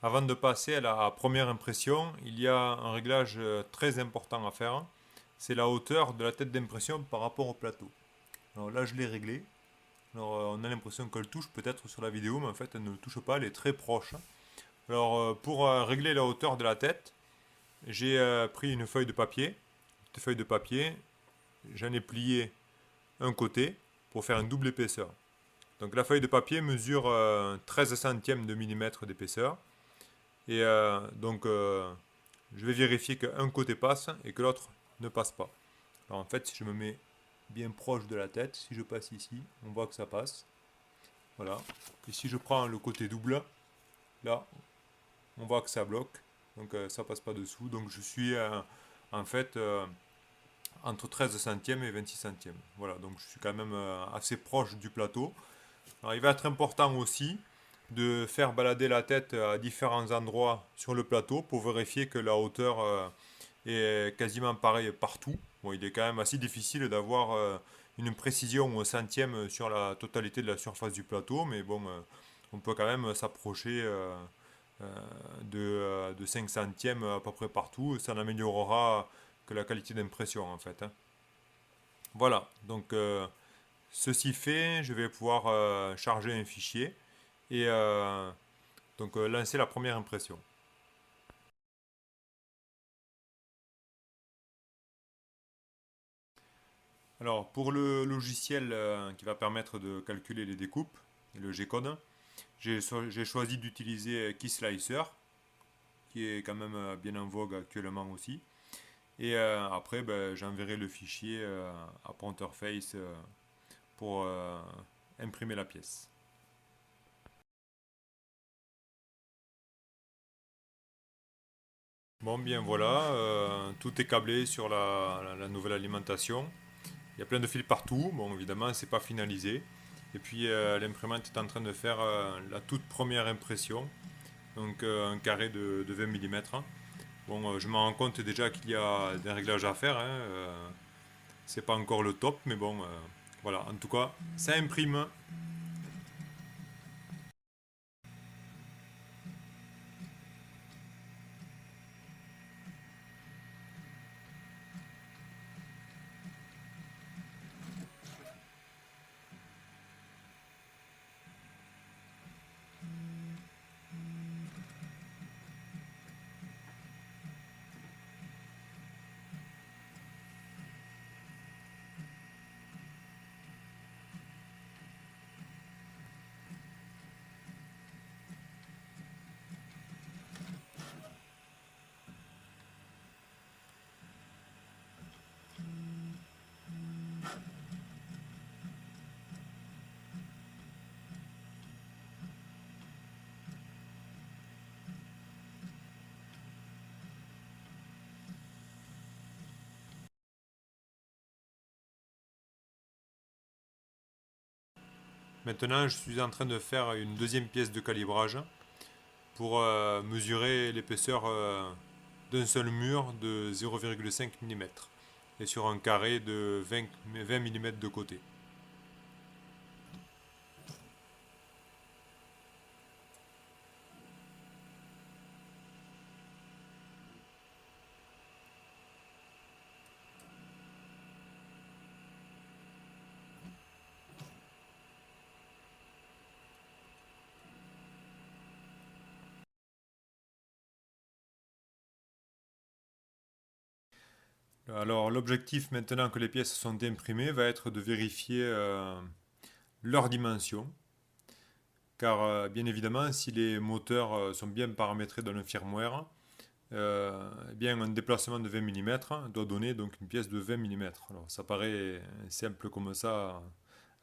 Avant de passer à la première impression, il y a un réglage très important à faire. C'est la hauteur de la tête d'impression par rapport au plateau. Alors là, je l'ai réglé. Alors, on a l'impression qu'elle touche peut-être sur la vidéo, mais en fait, elle ne touche pas, elle est très proche. Alors, pour régler la hauteur de la tête, j'ai pris une feuille de papier. Cette feuille de papier, j'en ai plié un côté pour faire une double épaisseur. Donc, la feuille de papier mesure 13 centièmes de millimètre d'épaisseur. Et je vais vérifier qu'un côté passe et que l'autre ne passe pas. Alors en fait, si je me mets bien proche de la tête, si je passe ici, on voit que ça passe. Voilà. Et si je prends le côté double, là, on voit que ça bloque. Donc ça passe pas dessous. Donc je suis en fait entre 13 centièmes et 26 centièmes. Voilà, donc je suis quand même assez proche du plateau. Alors il va être important aussi de faire balader la tête à différents endroits sur le plateau pour vérifier que la hauteur est quasiment pareille partout. Bon, il est quand même assez difficile d'avoir une précision au centième sur la totalité de la surface du plateau, mais bon, on peut quand même s'approcher de 5 centièmes à peu près partout. Ça n'améliorera que la qualité d'impression en fait, hein. Voilà, donc ceci fait, je vais pouvoir charger un fichier et lancer la première impression. Alors pour le logiciel qui va permettre de calculer les découpes, le G-code, j'ai choisi d'utiliser KeySlicer, qui est quand même bien en vogue actuellement aussi. Et après, ben, j'enverrai le fichier à Printerface pour imprimer la pièce. Bon, bien voilà, tout est câblé sur la nouvelle alimentation. Il y a plein de fils partout. Bon, évidemment, c'est pas finalisé. Et puis, l'imprimante est en train de faire la toute première impression. Donc, un carré de 20 mm. Bon, je me rends compte déjà qu'il y a des réglages à faire, hein. C'est pas encore le top, mais bon, voilà. En tout cas, ça imprime. Maintenant, je suis en train de faire une deuxième pièce de calibrage pour mesurer l'épaisseur d'un seul mur de 0,5 mm et sur un carré de 20 mm de côté. Alors l'objectif maintenant que les pièces sont imprimées va être de vérifier leurs dimensions. Car bien évidemment, si les moteurs sont bien paramétrés dans le firmware, eh bien un déplacement de 20 mm doit donner donc une pièce de 20 mm. Alors ça paraît simple comme ça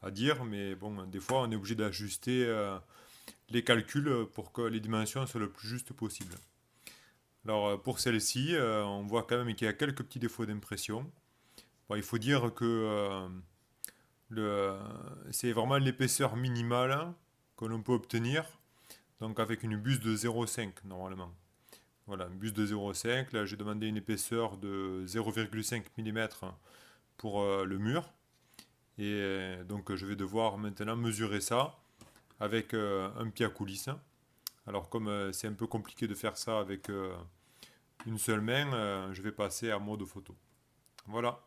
à dire, mais bon, des fois on est obligé d'ajuster les calculs pour que les dimensions soient le plus juste possible. Alors pour celle-ci, on voit quand même qu'il y a quelques petits défauts d'impression. Bon, il faut dire que le, c'est vraiment l'épaisseur minimale que l'on peut obtenir, donc avec une buse de 0,5 normalement. Voilà, une buse de 0,5. Là, j'ai demandé une épaisseur de 0,5 mm pour le mur. Et donc, je vais devoir maintenant mesurer ça avec un pied à coulisse Alors comme c'est un peu compliqué de faire ça avec une seule main, je vais passer à mode photo. Voilà.